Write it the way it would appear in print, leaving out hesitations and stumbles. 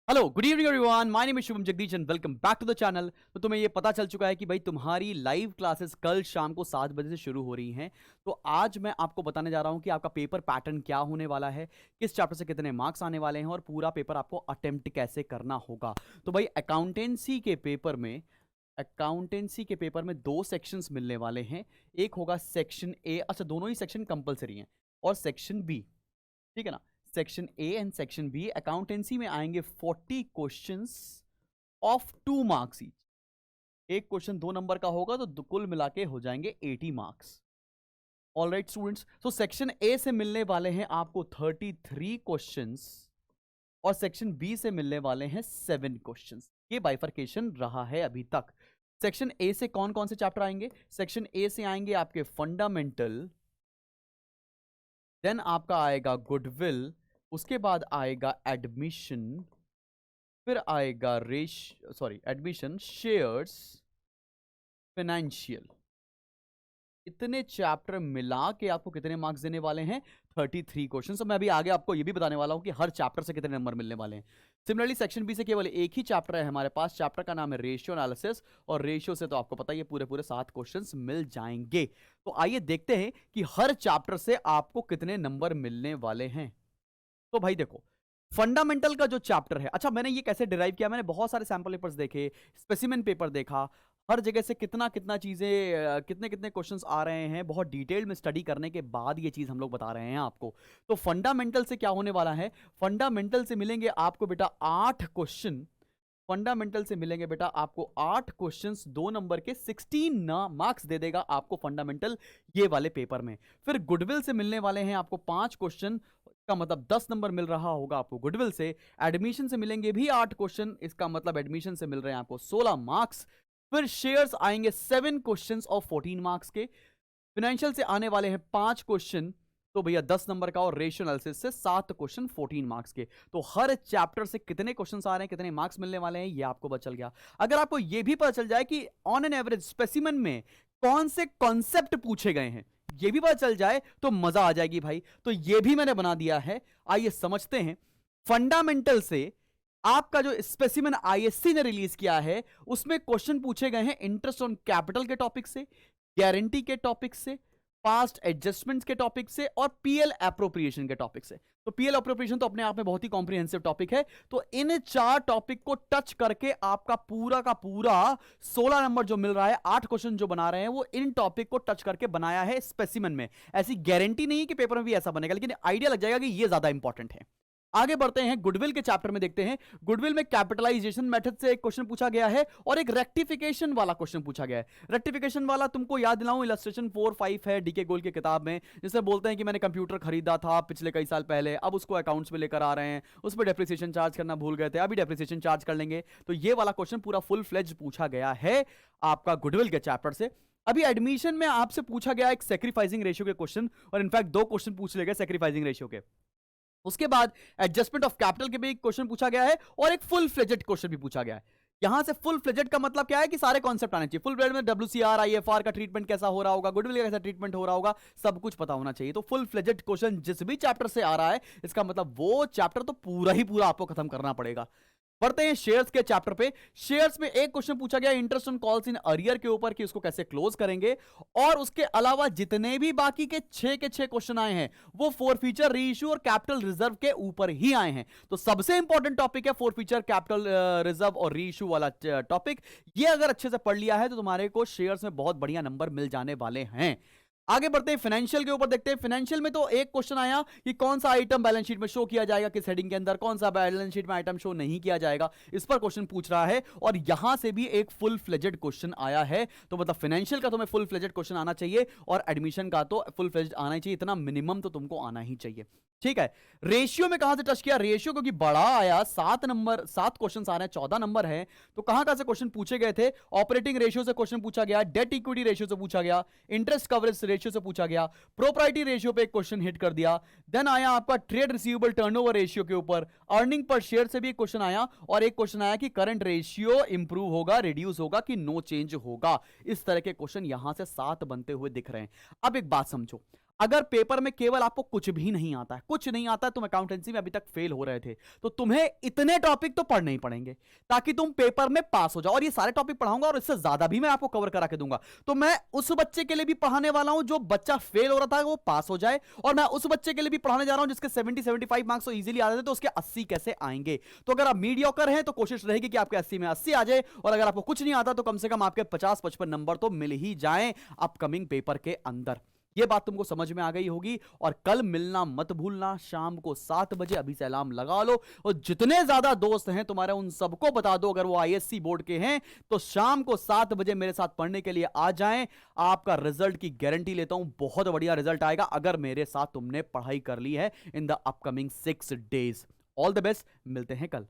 Hello good evening everyone, my name is Shubham Jagdish and welcome back to the channel. तो तुम्हें ये पता चल चुका है कि भाई तुम्हारी लाइव क्लासेस कल शाम को 7 बजे से शुरू हो रही हैं। तो आज मैं आपको बताने जा रहा हूं कि आपका पेपर पैटर्न क्या होने वाला है, किस चैप्टर से कितने मार्क्स आने वाले हैं और पूरा पेपर आपको अटेम्प्ट कैसे करना होगा। तो भाई अकाउंटेंसी के पेपर में दो सेक्शंस मिलने वाले हैं। एक होगा सेक्शन ए, अच्छा दोनों ही सेक्शन कंपलसरी हैं, और सेक्शन बी, ठीक है ना। Section A and section B accountancy में आएंगे 40 क्वेश्चंस ऑफ 2 मार्क्स ईच। एक क्वेश्चन 2 नंबर का होगा तो कुल मिला के हो जाएंगे 80 मार्क्स। ऑलराइट स्टूडेंट्स, तो सेक्शन ए से मिलने वाले हैं आपको 33 क्वेश्चंस और सेक्शन बी से मिलने वाले हैं 7 क्वेश्चंस। ये बाइफर्केशन रहा है अभी तक। सेक्शन ए से कौन कौन से चैप्टर आएंगे? सेक्शन ए से आएंगे आपके फंडामेंटल, देन आपका आएगा गुडविल, उसके बाद आएगा एडमिशन, फिर आएगा एडमिशन, शेयर्स, फाइनेंशियल। इतने चैप्टर मिला के आपको कितने मार्क्स देने वाले हैं? 33 क्वेश्चन। तो मैं अभी आगे आपको ये भी बताने वाला हूं कि हर चैप्टर से कितने नंबर मिलने वाले हैं। सिमिलरली सेक्शन बी से केवल एक ही चैप्टर है हमारे पास, चैप्टर का नाम है रेशियो एनालिसिस, और रेशियो से तो आपको पता ही है पूरे पूरे 7 क्वेश्चंस मिल जाएंगे। तो आइए देखते हैं कि हर चैप्टर से आपको कितने नंबर मिलने वाले हैं। तो भाई देखो, फंडामेंटल का जो चैप्टर है, अच्छा मैंने ये कैसे डिराइव किया, मैंने बहुत सारे सैंपल पेपर्स देखे, स्पेसिमेन पेपर देखा, हर जगह से कितना कितना चीजें, कितने कितने क्वेश्चंस आ रहे हैं, बहुत डिटेल में स्टडी करने के बाद ये चीज हम लोग बता रहे हैं आपको। तो फंडामेंटल से क्या होने वाला है? फंडामेंटल से मिलेंगे आपको बेटा 8 क्वेश्चन। फंडामेंटल से मिलेंगे बेटा आपको 8 क्वेश्चंस, 2 नंबर के 16 मार्क्स दे देगा आपको फंडामेंटल ये वाले पेपर में। फिर गुडविल से मिलने वाले हैं आपको 5 क्वेश्चन, इसका मतलब 10 नंबर मिल रहा होगा आपको गुडविल से। एडमिशन से मिलेंगे भी 8 क्वेश्चन, इसका मतलब एडमिशन से मिल रहे हैं आपको 16 मार्क्स। फिर शेयर्स आएंगे 7 क्वेश्चंस और 14 मार्क्स के। फाइनेंशियल से आने वाले हैं 5 क्वेश्चन, तो भैया 10 नंबर का, और रेशियो एनालिसिस से 7 क्वेश्चन 14 मार्क्स के। तो हर चैप्टर से कितने क्वेश्चंस आ रहे हैं, कितने मार्क्स मिलने वाले हैं, ये आपको पता चल गया। अगर आपको ये भी पता चल जाए कि ऑन एन एवरेज स्पेसिमेन में कौन से कॉन्सेप्ट पूछे गए हैं, ये भी पता चल जाए तो मजा आ जाएगी भाई। तो ये भी मैंने बना दिया है, आइए समझते हैं। फंडामेंटल से आपका जो स्पेसिमेन आईएससी ने रिलीज किया है, उसमें क्वेश्चन पूछे गए हैं इंटरेस्ट ऑन कैपिटल के टॉपिक से, गारंटी के टॉपिक से, पास्ट एडजस्टमेंट्स के टॉपिक से, और पीएल एप्रोप्रिएशन के टॉपिक से। तो पीएल एप्रोप्रिएशन तो अपने आप में बहुत ही कॉम्प्रिहेंसिव टॉपिक है। तो इन 4 टॉपिक को टच करके आपका पूरा का पूरा 16 नंबर जो मिल रहा है, 8 क्वेश्चन जो बना रहे हैं वो इन टॉपिक को टच करके बनाया है स्पेसिमेन में। ऐसी गारंटी नहीं कि पेपर में भी ऐसा बनेगा, लेकिन आइडिया लग जाएगा कि ये ज्यादा इंपॉर्टेंट है। आगे बढ़ते हैं, गुडविल के चैप्टर में देखते हैं। गुडविल में कैपिटलाइजेशन मेथड से एक क्वेश्चन पूछा गया है और एक रेक्टिफिकेशन वाला क्वेश्चन पूछा गया है। रेक्टिफिकेशन वाला तुमको याद दिलाऊं, इलस्ट्रेशन 4-5 है डीके गोल की किताब में, जिसे बोलते हैं कि मैंने कंप्यूटर खरीदा था पिछले कई साल पहले, अब उसको अकाउंट्स में लेकर आ रहे हैं, उस पर डेप्रिसिएशन चार्ज करना भूल गए थे, अभी डेप्रिसिएशन चार्ज कर लेंगे। तो ये वाला क्वेश्चन पूरा फुल फ्लेज पूछा गया है आपका गुडविल के चैप्टर से। अभी एडमिशन में आपसे पूछा गया एक सेक्रीफाइसिंग रेशियो के क्वेश्चन, और इनफैक्ट 2 क्वेश्चन पूछ ले गए सेक्रीफाइसिंग रेशियो के। उसके बाद एडजस्टमेंट ऑफ कैपिटल के भी एक क्वेश्चन पूछा गया है, और एक फुल फ्लेजेड क्वेश्चन भी पूछा गया है। यहां से फुल फ्लेजेड का मतलब क्या है कि सारे कॉन्सेप्ट आने चाहिए। फुल फ्लेजेड में डब्ल्यूसीआर, आईएफआर का ट्रीटमेंट कैसा हो रहा होगा, गुडविल का कैसा ट्रीटमेंट हो रहा होगा, सब कुछ पता होना चाहिए। तो फुल फ्लेजेड क्वेश्चन जिस भी चैप्टर से आ रहा है, इसका मतलब वो चैप्टर तो पूरा ही पूरा आपको खत्म करना पड़ेगा। बढ़ते हैं शेयर्स के चैप्टर पे। शेयर्स में एक क्वेश्चन पूछा गया interest on calls in arrear के ऊपर, कि उसको कैसे क्लोज करेंगे। और उसके अलावा जितने भी बाकी के 6 के 6 क्वेश्चन आए हैं वो फॉरफीचर, रीइश्यू और कैपिटल रिजर्व के ऊपर ही आए हैं। तो सबसे इंपॉर्टेंट टॉपिक है फॉरफीचर, कैपिटल रिजर्व और रीइश्यू वाला टॉपिक। ये अगर अच्छे से पढ़ लिया है तो तुम्हारे को शेयर्स में बहुत बढ़िया नंबर मिल जाने वाले हैं। आगे बढ़ते हैं, फाइनेंशियल के ऊपर देखते हैं। फाइनेंशियल में तो एक क्वेश्चन आया कि कौन सा आइटम बैलेंस शीट में शो किया जाएगा, किस हेडिंग के अंदर, कौन सा बैलेंस शीट में आइटम शो नहीं किया जाएगा, इस पर क्वेश्चन पूछ रहा है। और यहां से भी एक फुल फ्लेजेड क्वेश्चन आया है। तो मतलब फाइनेंशियल का तुम्हें फुल फ्लेजेड क्वेश्चन आना चाहिए, और एडमिशन का तो फुल फ्लेजेड आना ही चाहिए, इतना मिनिमम तो तुमको आना ही चाहिए। ठीक है। रेशियो में कहां से टच किया? रेशियो क्योंकि बड़ा आया, 7 क्वेश्चन आ रहे हैं, 14 नंबर है, तो कहां से क्वेश्चन पूछे गए थे? ऑपरेटिंग रेशियो से क्वेश्चन पूछा गया, डेट इक्विटी रेशियो से पूछा गया, इंटरेस्ट कवरेज रेशियो से पूछा गया, प्रोप्राइटी रेशियो पे एक क्वेश्चन हिट कर दिया। देन आया आपका ट्रेड रिसीवेबल टर्नओवर रेशियो के ऊपर, अर्निंग पर शेयर से भी एक क्वेश्चन आया, और एक क्वेश्चन आया कि करंट रेशियो इंप्रूव होगा, रिड्यूस होगा कि नो चेंज होगा। इस तरह के क्वेश्चन यहां से 7 बनते हुए दिख रहे हैं। अब एक बात समझो, अगर पेपर में केवल आपको कुछ भी नहीं आता है, कुछ नहीं आता है, तुम अकाउंटेंसी में अभी तक फेल हो रहे थे, तो तुम्हें इतने टॉपिक तो पढ़ने ही पड़ेंगे ताकि तुम पेपर में पास हो जाओ। और ये सारे टॉपिक पढ़ाऊंगा और इससे ज्यादा भी मैं आपको कवर करा के दूंगा। तो मैं उस बच्चे के लिए भी पढ़ाने वाला हूं जो बच्चा फेल हो रहा था वो पास हो जाए, और मैं उस बच्चे के लिए भी पढ़ाने जा रहा हूं जिसके 70-75 मार्क्स तो इजीली आ रहे थे, तो उसके 80 कैसे आएंगे। तो अगर आप मीडियोकर हैं तो कोशिश रहेगी कि आपके 80 में 80 आ जाए, और अगर आपको कुछ नहीं आता तो कम से कम आपके 50-55 नंबर तो मिल ही जाएं अपकमिंग पेपर के अंदर। ये बात तुमको समझ में आ गई होगी। और कल मिलना मत भूलना, शाम को 7 बजे, अभी से अलार्म लगा लो, और जितने ज्यादा दोस्त हैं तुम्हारे उन सबको बता दो, अगर वो आईएससी बोर्ड के हैं तो शाम को 7 बजे मेरे साथ पढ़ने के लिए आ जाएं। आपका रिजल्ट की गारंटी लेता हूं, बहुत बढ़िया रिजल्ट आएगा अगर मेरे साथ तुमने पढ़ाई कर ली है in the upcoming 6 days. All the best, मिलते हैं कल।